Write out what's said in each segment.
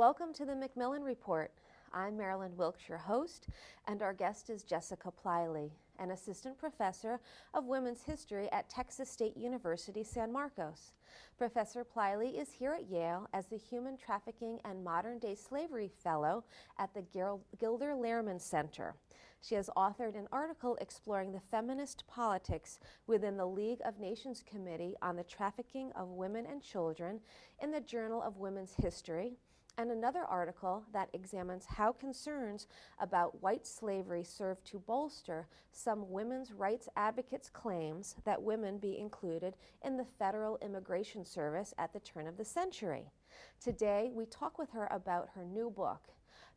Welcome to the Macmillan Report. I'm Marilyn Wilkes, your host, and our guest is Jessica Pliley, an assistant professor of women's history at Texas State University, San Marcos. Professor Pliley is here at Yale as the Human Trafficking and Modern-Day Slavery Fellow at the Gilder Lerhman Center. She has authored an article exploring the feminist politics within the League of Nations Committee on the Trafficking of Women and Children in the Journal of Women's History, and another article that examines how concerns about white slavery serve to bolster some women's rights advocates' claims that women be included in the Federal Immigration Service at the turn of the century. Today, we talk with her about her new book,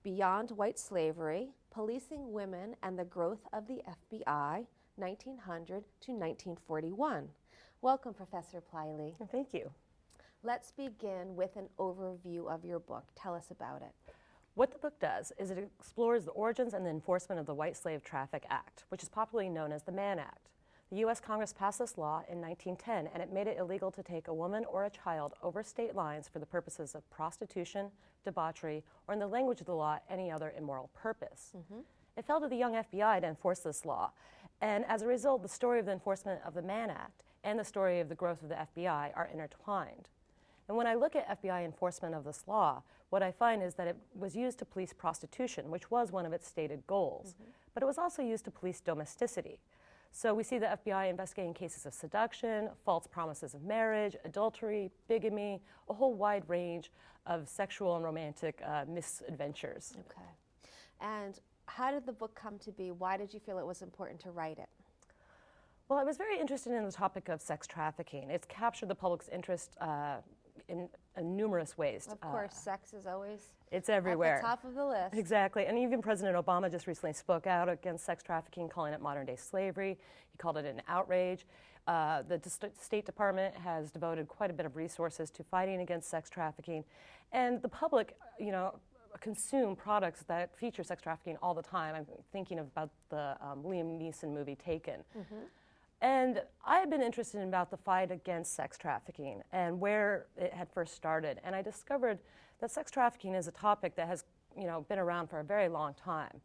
Beyond White Slavery, Policing Women and the Growth of the FBI, 1900 to 1941. Welcome, Professor Pliley. Thank you. Let's begin with an overview of your book. Tell us about it. What the book does is it explores the origins and the enforcement of the White Slave Traffic Act, which is popularly known as the Mann Act. The U.S. Congress passed this law in 1910, and it made it illegal to take a woman or a child over state lines for the purposes of prostitution, debauchery, or in the language of the law, any other immoral purpose. It fell to the young FBI to enforce this law, and as a result, the story of the enforcement of the Mann Act and the story of the growth of the FBI are intertwined. And when I look at FBI enforcement of this law, what I find is that it was used to police prostitution, which was one of its stated goals, but it was also used to police domesticity. So we see the FBI investigating cases of seduction, false promises of marriage, adultery, bigamy, a whole wide range of sexual and romantic misadventures. Okay. And how did the book come to be? Why did you feel it was important to write it? Well, I was very interested in the topic of sex trafficking. It's captured the public's interest in numerous ways. Of course, sex is always it's everywhere. At the top of the list. Exactly, and even President Obama just recently spoke out against sex trafficking, calling it modern-day slavery. He called it an outrage. The State Department has devoted quite a bit of resources to fighting against sex trafficking, and the public, consume products that feature sex trafficking all the time. I'm thinking about the Liam Neeson movie Taken. And I had been interested about the fight against sex trafficking and where it had first started. And I discovered that sex trafficking is a topic that has, been around for a very long time.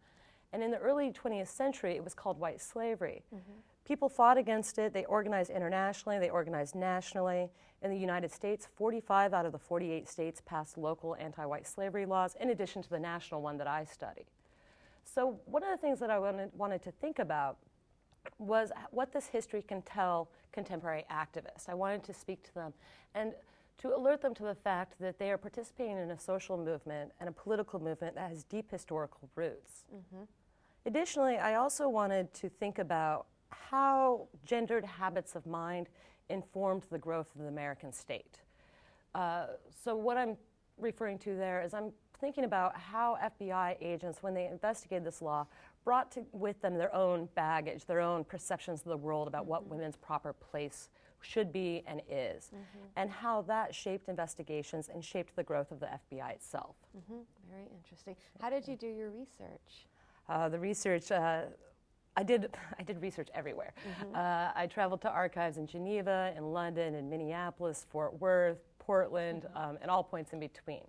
And in the early 20th century, it was called white slavery. People fought against it. They organized internationally. They organized nationally. In the United States, 45 out of the 48 states passed local anti-white slavery laws, in addition to the national one that I study. So one of the things that I wanted to think about was what this history can tell contemporary activists. I wanted to speak to them and to alert them to the fact that they are participating in a social movement and a political movement that has deep historical roots. Additionally, I also wanted to think about how gendered habits of mind informed the growth of the American state. So what I'm referring to there is I'm thinking about how FBI agents, when they investigated this law, brought with them their own baggage, their own perceptions of the world about what women's proper place should be and is, and how that shaped investigations and shaped the growth of the FBI itself. Very interesting. How did you do your research? The research, I did research everywhere. I traveled to archives in Geneva, in London, in Minneapolis, Fort Worth, Portland, and all points in between.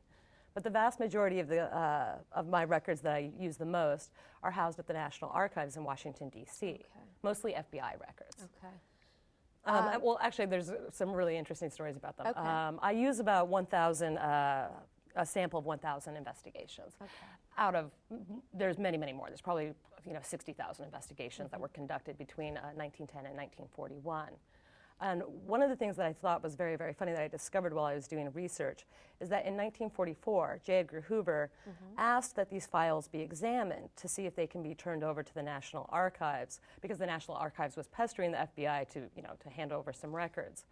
But the vast majority of my records that I use the most are housed at the National Archives in Washington, D.C., mostly FBI records. Well, actually, there's some really interesting stories about them. I use about 1,000, a sample of 1,000 investigations. Out of, there's many, many more. There's probably 60,000 investigations that were conducted between 1910 and 1941. And one of the things that I thought was very, very funny that I discovered while I was doing research is that in 1944, J. Edgar Hoover asked that these files be examined to see if they can be turned over to the National Archives, because the National Archives was pestering the FBI to hand over some records.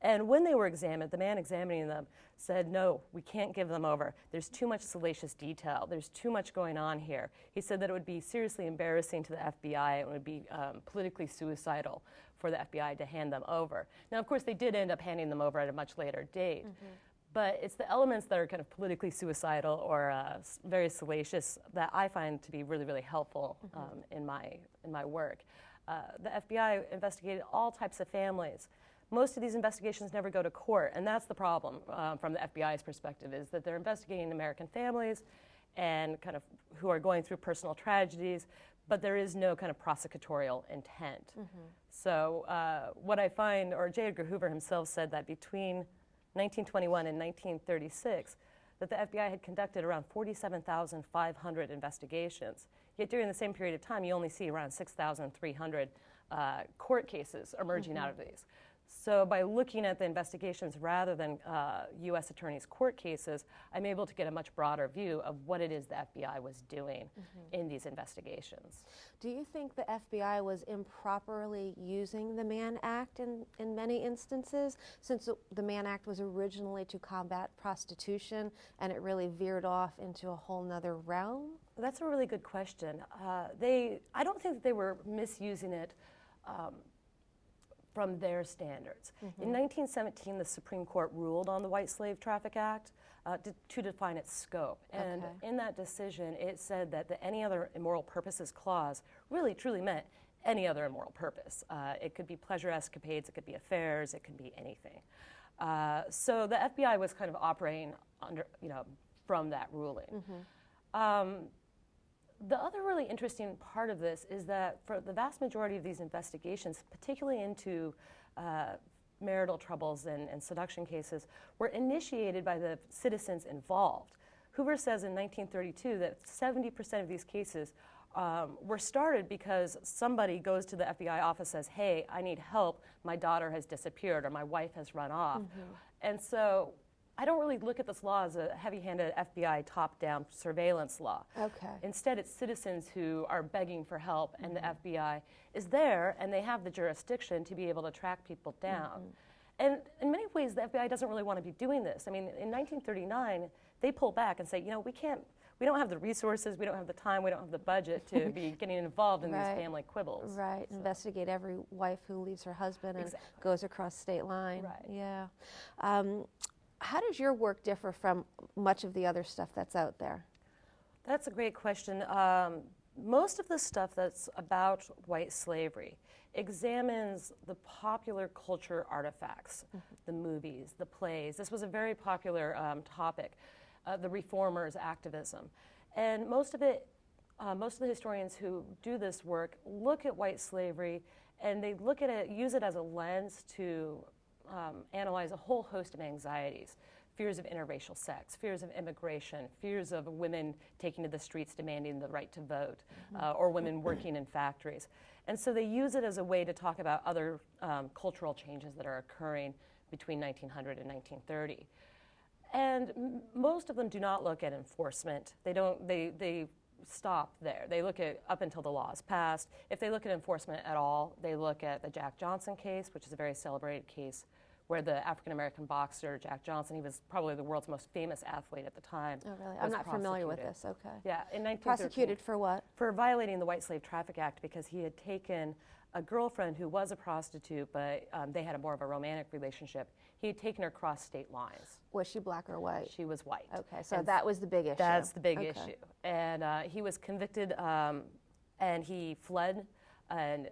And when they were examined, the man examining them said, no, we can't give them over. There's too much salacious detail. There's too much going on here. He said that it would be seriously embarrassing to the FBI. It would be politically suicidal for the FBI to hand them over. Now, of course, they did end up handing them over at a much later date. But it's the elements that are kind of politically suicidal or very salacious that I find to be really, really helpful in my work. The FBI investigated all types of families, most of these investigations never go to court, and that's the problem from the FBI's perspective, is that they're investigating American families and kind of who are going through personal tragedies, but there is no kind of prosecutorial intent. So what I find, or J. Edgar Hoover himself said that between 1921 and 1936, that the FBI had conducted around 47,500 investigations. Yet during the same period of time, you only see around 6,300 court cases emerging out of these. So by looking at the investigations rather than U.S. attorneys' court cases, I'm able to get a much broader view of what it is the FBI was doing in these investigations. Do you think the FBI was improperly using the Mann Act in many instances, since the Mann Act was originally to combat prostitution and it really veered off into a whole nother realm? That's a really good question. I don't think that they were misusing it from their standards. In 1917, the Supreme Court ruled on the White Slave Traffic Act to define its scope. And in that decision, it said that the Any Other Immoral Purposes clause really truly meant any other immoral purpose. It could be pleasure escapades, it could be affairs, it could be anything. So the FBI was kind of operating under, from that ruling. The other really interesting part of this is that for the vast majority of these investigations, particularly into marital troubles and seduction cases, were initiated by the citizens involved. Hoover says in 1932 that 70% of these cases were started because somebody goes to the FBI office and says, hey, I need help, my daughter has disappeared or my wife has run off. And so I don't really look at this law as a heavy-handed FBI top-down surveillance law. Instead, it's citizens who are begging for help, and the FBI is there, and they have the jurisdiction to be able to track people down. And in many ways, the FBI doesn't really want to be doing this. I mean, in 1939, they pull back and say, we don't have the resources, we don't have the time, we don't have the budget to be getting involved in these family quibbles. So. Investigate every wife who leaves her husband and goes across state line. Yeah. How does your work differ from much of the other stuff that's out there? That's a great question. Most of the stuff that's about white slavery examines the popular culture artifacts, the movies, the plays. This was a very popular topic, the reformers' activism. And most of the historians who do this work look at white slavery and they look at it, use it as a lens to analyze a whole host of anxieties, fears of interracial sex, fears of immigration, fears of women taking to the streets demanding the right to vote, or women working in factories. And so they use it as a way to talk about other cultural changes that are occurring between 1900 and 1930. And most of them do not look at enforcement. They stop there. They look at up until the law is passed. If they look at enforcement at all, they look at the Jack Johnson case, which is a very celebrated case where the African-American boxer, Jack Johnson, he was probably the world's most famous athlete at the time. Oh, really? I'm not familiar with this. Okay. Yeah, in 1913. Prosecuted for what? For violating the White Slave Traffic Act because he had taken a girlfriend who was a prostitute, but they had more of a romantic relationship. He had taken her across state lines. Was she black or white? She was white. Okay, so that was the big issue. That's the big issue. And he was convicted and he fled and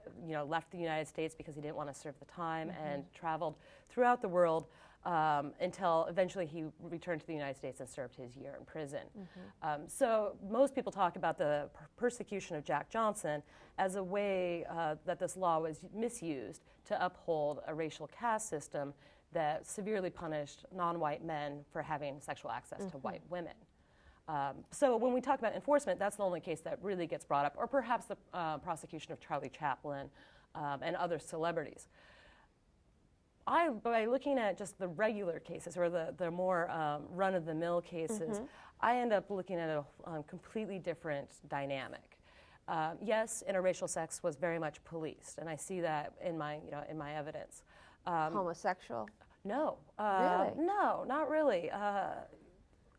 left the United States because he didn't want to serve the time and traveled throughout the world until eventually he returned to the United States and served his year in prison. So most people talk about the persecution of Jack Johnson as a way that this law was misused to uphold a racial caste system that severely punished non-white men for having sexual access to white women. So when we talk about enforcement, that's the only case that really gets brought up, or perhaps the prosecution of Charlie Chaplin and other celebrities. By looking at just the regular cases, or the more run-of-the-mill cases, I end up looking at a completely different dynamic. Yes, interracial sex was very much policed, and I see that in my evidence. Homosexual? No. Really? No, not really.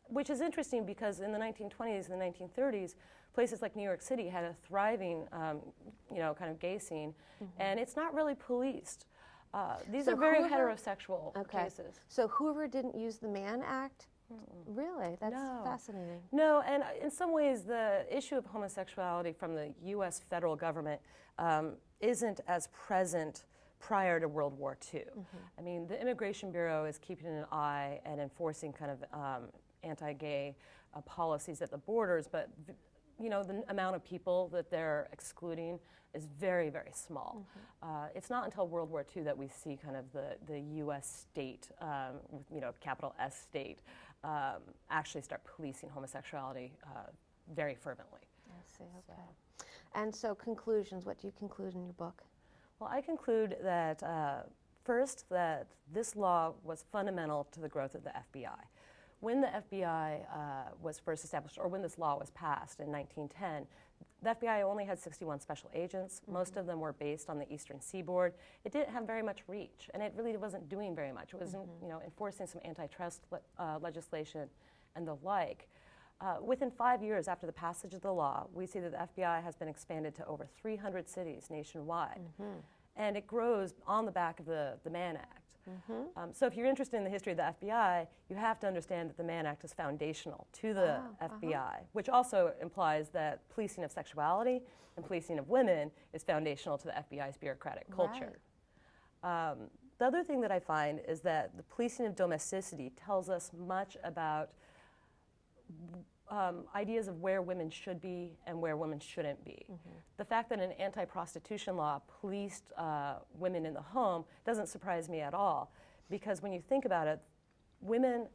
Which is interesting because in the 1920s and the 1930s, places like New York City had a thriving, kind of gay scene, and it's not really policed. These are very heterosexual cases. So Hoover didn't use the Mann Act? Really? That's fascinating. No, and in some ways the issue of homosexuality from the U.S. federal government isn't as present prior to World War II. I mean, the Immigration Bureau is keeping an eye and enforcing kind of anti-gay policies at the borders, but you know, the amount of people that they're excluding is very, very small. It's not until World War II that we see kind of the U.S. state, you know, capital S state, actually start policing homosexuality very fervently. I see, okay. And so conclusions, what do you conclude in your book? Well, I conclude that first, that this law was fundamental to the growth of the FBI. When the FBI was first established, or when this law was passed in 1910, the FBI only had 61 special agents. Most of them were based on the Eastern Seaboard. It didn't have very much reach, and it really wasn't doing very much. It was, you know, enforcing some antitrust legislation and the like. Within 5 years after the passage of the law, we see that the FBI has been expanded to over 300 cities nationwide. And it grows on the back of the Mann Act. So if you're interested in the history of the FBI, you have to understand that the Mann Act is foundational to the FBI, which also implies that policing of sexuality and policing of women is foundational to the FBI's bureaucratic culture. The other thing that I find is that the policing of domesticity tells us much about ideas of where women should be and where women shouldn't be. The fact that an anti-prostitution law policed women in the home doesn't surprise me at all, because when you think about it, women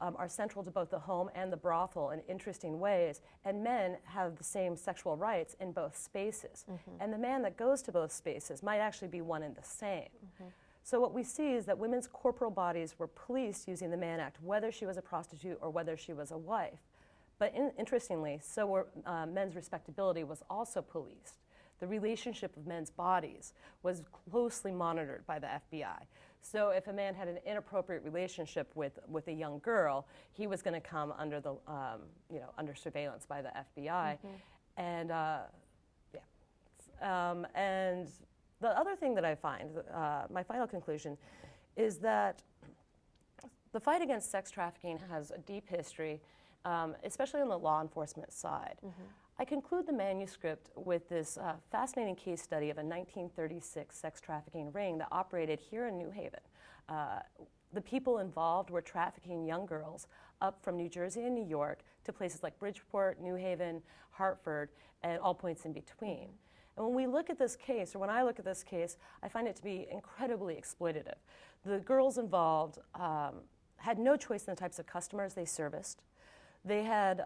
are central to both the home and the brothel in interesting ways, and men have the same sexual rights in both spaces. And the man that goes to both spaces might actually be one and the same. So what we see is that women's corporal bodies were policed using the Mann Act, whether she was a prostitute or whether she was a wife. But interestingly, so were men's respectability was also policed. The relationship of men's bodies was closely monitored by the FBI. So if a man had an inappropriate relationship with a young girl, he was going to come under the you know, under surveillance by the FBI. And and the other thing that I find, my final conclusion, is that the fight against sex trafficking has a deep history, especially on the law enforcement side. I conclude the manuscript with this fascinating case study of a 1936 sex trafficking ring that operated here in New Haven. The people involved were trafficking young girls up from New Jersey and New York to places like Bridgeport, New Haven, Hartford, and all points in between. And when we look at this case, or when I look at this case, I find it to be incredibly exploitative. The girls involved had no choice in the types of customers they serviced. They had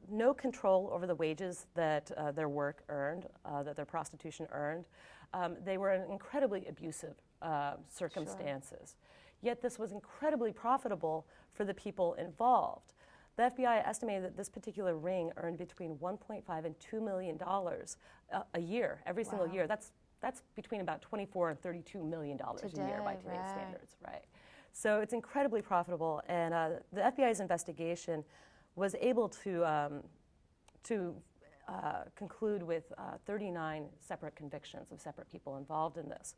no control over the wages that their work earned, that their prostitution earned. They were in incredibly abusive circumstances. Yet this was incredibly profitable for the people involved. The FBI estimated that this particular ring earned between $1.5 and $2 million a year, every single year. That's between about $24 and $32 million a year by today's standards, right? So it's incredibly profitable, and the FBI's investigation was able to conclude with 39 separate convictions of separate people involved in this.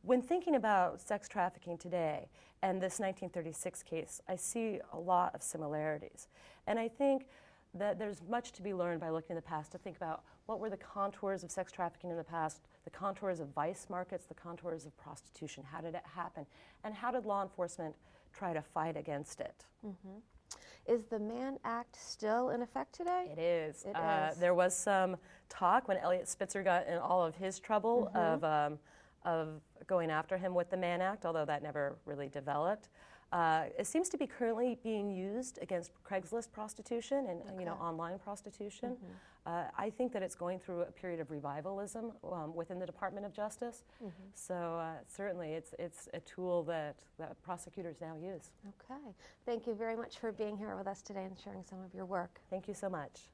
When thinking about sex trafficking today and this 1936 case, I see a lot of similarities. And I think that there's much to be learned by looking in the past to think about what were the contours of sex trafficking in the past, the contours of vice markets, the contours of prostitution, how did it happen, and how did law enforcement try to fight against it. Is the Mann Act still in effect today? It is. It is. There was some talk when Elliot Spitzer got in all of his trouble of going after him with the Mann Act, although that never really developed. It seems to be currently being used against Craigslist prostitution and online prostitution. I think that it's going through a period of revivalism within the Department of Justice. So certainly it's a tool that prosecutors now use. Okay. Thank you very much for being here with us today and sharing some of your work. Thank you so much.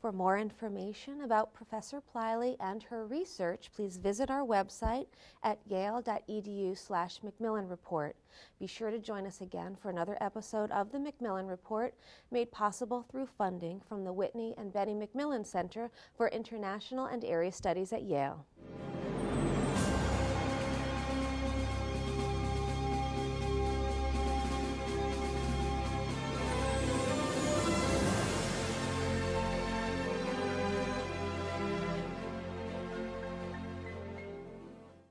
For more information about Professor Pliley and her research, please visit our website at yale.edu/Macmillan Report. Be sure to join us again for another episode of the Macmillan Report, made possible through funding from the Whitney and Betty Macmillan Center for International and Area Studies at Yale.